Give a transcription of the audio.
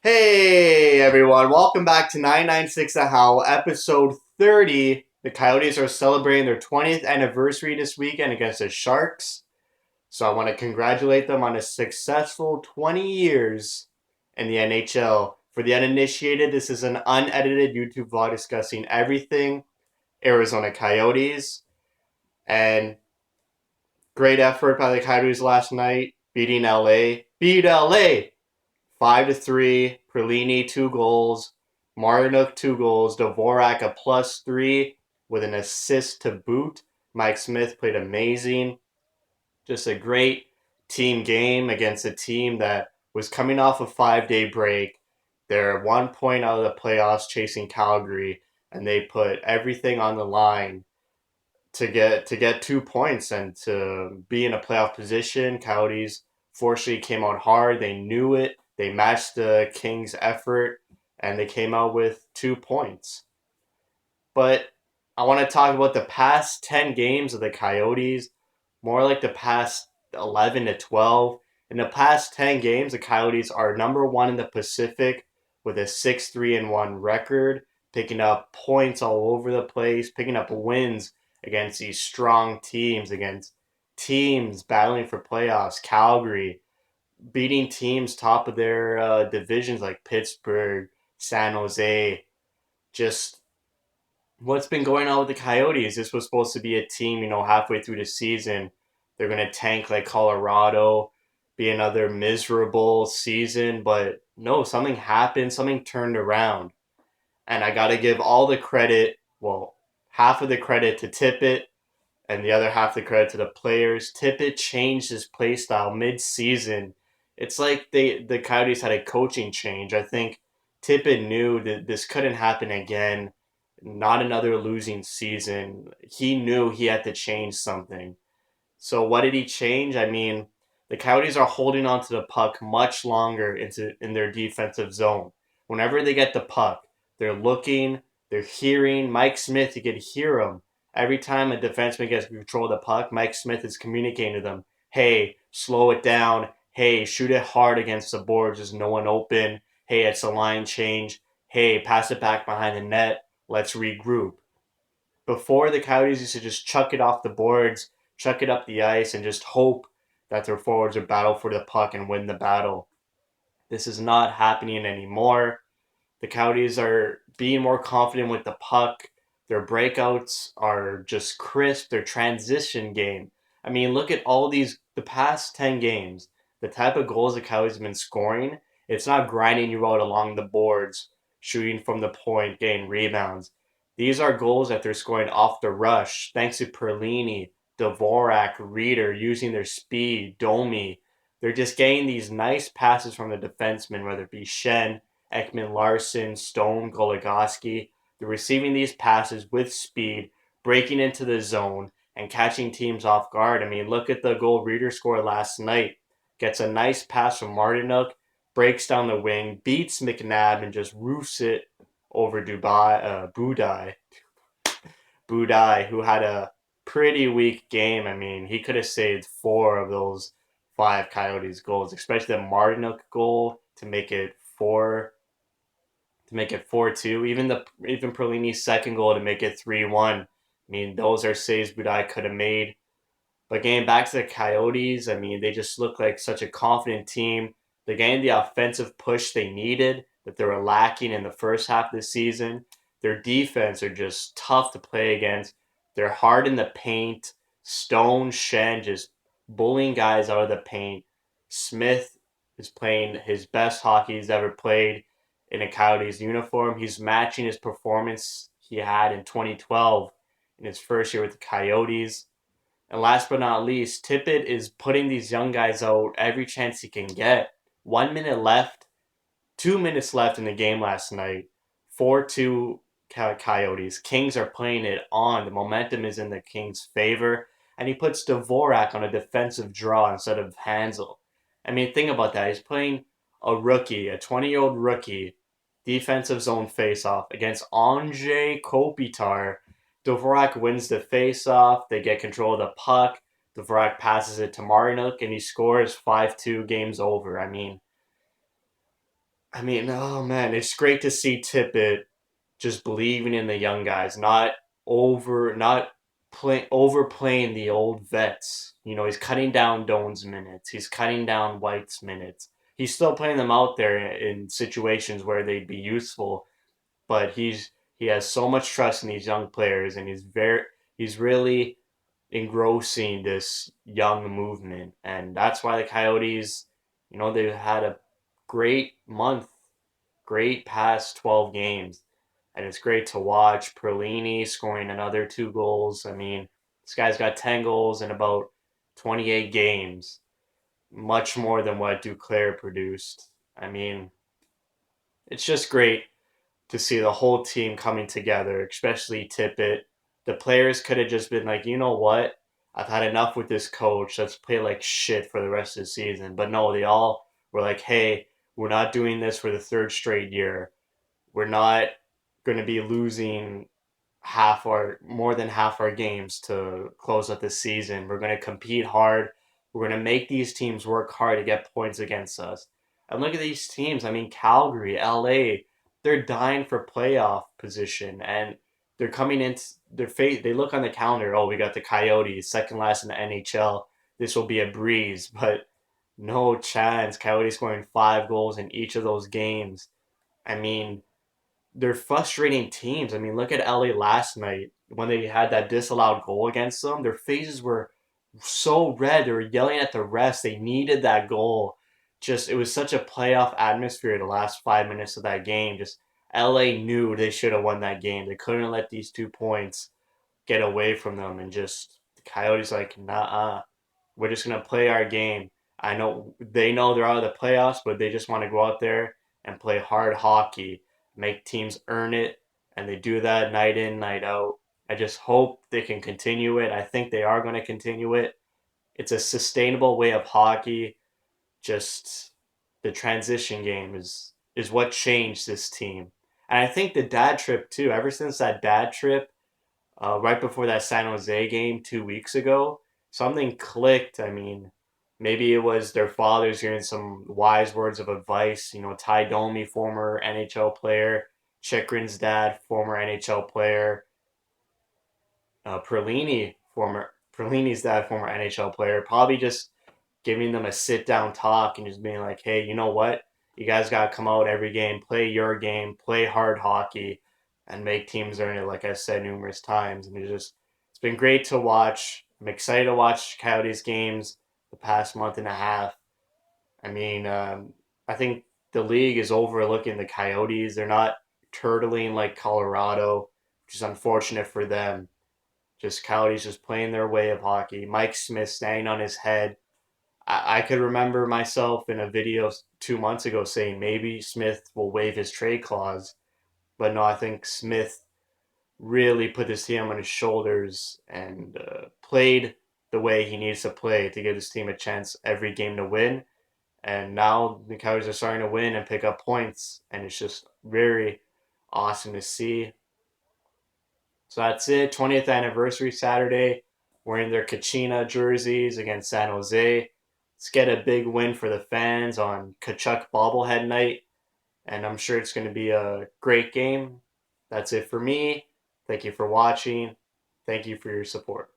Hey everyone, welcome back to 99.6 The Howl, episode 30. The Coyotes are celebrating their 20th anniversary this weekend against the Sharks. So I want to congratulate them on a successful 20 years in the NHL. For the uninitiated, this is an unedited YouTube vlog discussing everything Arizona Coyotes. And great effort by the Coyotes last night, beating LA. Beat LA! 5-3. Perlini 2 goals. Martinuk 2 goals. Dvorak a +3 with an assist to boot. Mike Smith played amazing. Just a great team game against a team that was coming off a 5-day break. They're 1 point out of the playoffs chasing Calgary, and they put everything on the line to get 2 points and to be in a playoff position. Coyotes fortunately came out hard. They knew it. They matched the Kings' effort, and they came out with 2 points. But I want to talk about the past 10 games of the Coyotes, more like the past 11 to 12. In the past 10 games, the Coyotes are number one in the Pacific with a 6-3-1 record, picking up points all over the place, picking up wins against these strong teams, against teams battling for playoffs. Calgary beating teams top of their divisions like Pittsburgh, San Jose. Just what's been going on with the Coyotes? This was supposed to be a team, halfway through the season. They're going to tank like Colorado, be another miserable season. But no, something happened, something turned around. And I got to give all the credit, well, half of the credit to Tippett and the other half the credit to the players. Tippett changed his play style mid-season. It's like the Coyotes had a coaching change. I think Tippett knew that this couldn't happen again. Not another losing season. He knew he had to change something. So what did he change? I mean, the Coyotes are holding on to the puck much longer in their defensive zone. Whenever they get the puck, they're looking, they're hearing. Mike Smith, you could hear him. Every time a defenseman gets control of the puck, Mike Smith is communicating to them, hey, slow it down. Hey, shoot it hard against the boards. There's no one open. Hey, it's a line change. Hey, pass it back behind the net. Let's regroup. Before, the Coyotes used to just chuck it off the boards, chuck it up the ice, and just hope that their forwards would battle for the puck and win the battle. This is not happening anymore. The Coyotes are being more confident with the puck. Their breakouts are just crisp. Their transition game. I mean, look at all the past 10 games, the type of goals the Coyotes have been scoring. It's not grinding you out along the boards, shooting from the point, getting rebounds. These are goals that they're scoring off the rush, thanks to Perlini, Dvorak, Reeder using their speed, Domi. They're just getting these nice passes from the defensemen, whether it be Shen, Ekman Larson, Stone, Goligoski. They're receiving these passes with speed, breaking into the zone, and catching teams off guard. I mean, look at the goal Reeder scored last night. Gets a nice pass from Martinuk, breaks down the wing, beats McNabb, and just roofs it over Budai, who had a pretty weak game. I mean, he could have saved four of those five Coyotes goals, especially the Martinuk goal to make it 4-2. Even Perlini's second goal to make it 3-1. I mean, those are saves Budai could have made. But getting back to the Coyotes, I mean, they just look like such a confident team. They're getting the offensive push they needed that they were lacking in the first half of the season. Their defense are just tough to play against. They're hard in the paint. Stone, Shen just bullying guys out of the paint. Smith is playing his best hockey he's ever played in a Coyotes uniform. He's matching his performance he had in 2012 in his first year with the Coyotes. And last but not least, Tippett is putting these young guys out every chance he can get. 1 minute left, 2 minutes left in the game last night. 4-2 Coyotes. Kings are playing it on. The momentum is in the Kings' favor. And he puts Dvorak on a defensive draw instead of Hansel. I mean, think about that. He's playing a rookie, a 20-year-old rookie, defensive zone faceoff against Anze Kopitar. Dvorak wins the faceoff. They get control of the puck. Dvorak passes it to Martinuk, and he scores 5-2. Games over. I mean, I mean, oh man, it's great to see Tippett just believing in the young guys, not overplaying the old vets. You know, he's cutting down Doan's minutes. He's cutting down White's minutes. He's still playing them out there in situations where they'd be useful, but he has so much trust in these young players, and he's really engrossing this young movement, and that's why the Coyotes, they've had a great month, great past 12 games, and it's great to watch Perlini scoring another 2 goals. I mean, this guy's got 10 goals in about 28 games, much more than what Duclair produced. I mean, it's just great to see the whole team coming together, especially Tippett. The players could have just been like, you know what? I've had enough with this coach. Let's play like shit for the rest of the season. But no, they all were like, hey, we're not doing this for the third straight year. We're not going to be losing more than half our games to close out the season. We're going to compete hard. We're going to make these teams work hard to get points against us. And look at these teams. I mean, Calgary, LA, they're dying for playoff position, and they're coming in. They look on the calendar. Oh, we got the Coyotes, second last in the NHL. This will be a breeze, but no chance. Coyotes scoring 5 goals in each of those games. I mean, they're frustrating teams. I mean, look at LA last night when they had that disallowed goal against them. Their faces were so red. They were yelling at the refs. They needed that goal. Just it was such a playoff atmosphere the last 5 minutes of that game. Just LA knew they should have won that game. They couldn't let these 2 points get away from them, and just the Coyotes like, nah, we're just gonna play our game. I know they know they're out of the playoffs, but they just want to go out there and play hard hockey, make teams earn it, and they do that night in, night out. I just hope they can continue it. I think they are going to continue it. It's a sustainable way of hockey. Just the transition game is what changed this team. And I think the dad trip too. Ever since that dad trip, right before that San Jose game 2 weeks ago, something clicked. I mean, maybe it was their fathers hearing some wise words of advice. You know, Ty Domi, former NHL player, Chikrin's dad, former NHL player, Perlini's dad, former NHL player, probably just giving them a sit down talk and just being like, hey, you know what? You guys got to come out every game, play your game, play hard hockey, and make teams earn it, like I said numerous times. And it's been great to watch. I'm excited to watch Coyotes games the past month and a half. I mean, I think the league is overlooking the Coyotes. They're not turtling like Colorado, which is unfortunate for them. Just Coyotes just playing their way of hockey. Mike Smith standing on his head. I could remember myself in a video 2 months ago saying maybe Smith will waive his trade clause, but no, I think Smith really put this team on his shoulders and played the way he needs to play to give his team a chance every game to win. And now the Coyotes are starting to win and pick up points, and it's just very awesome to see. So that's it. 20th anniversary Saturday. Wearing their Kachina jerseys against San Jose. Let's get a big win for the fans on Kachuk bobblehead night. And I'm sure it's going to be a great game. That's it for me. Thank you for watching. Thank you for your support.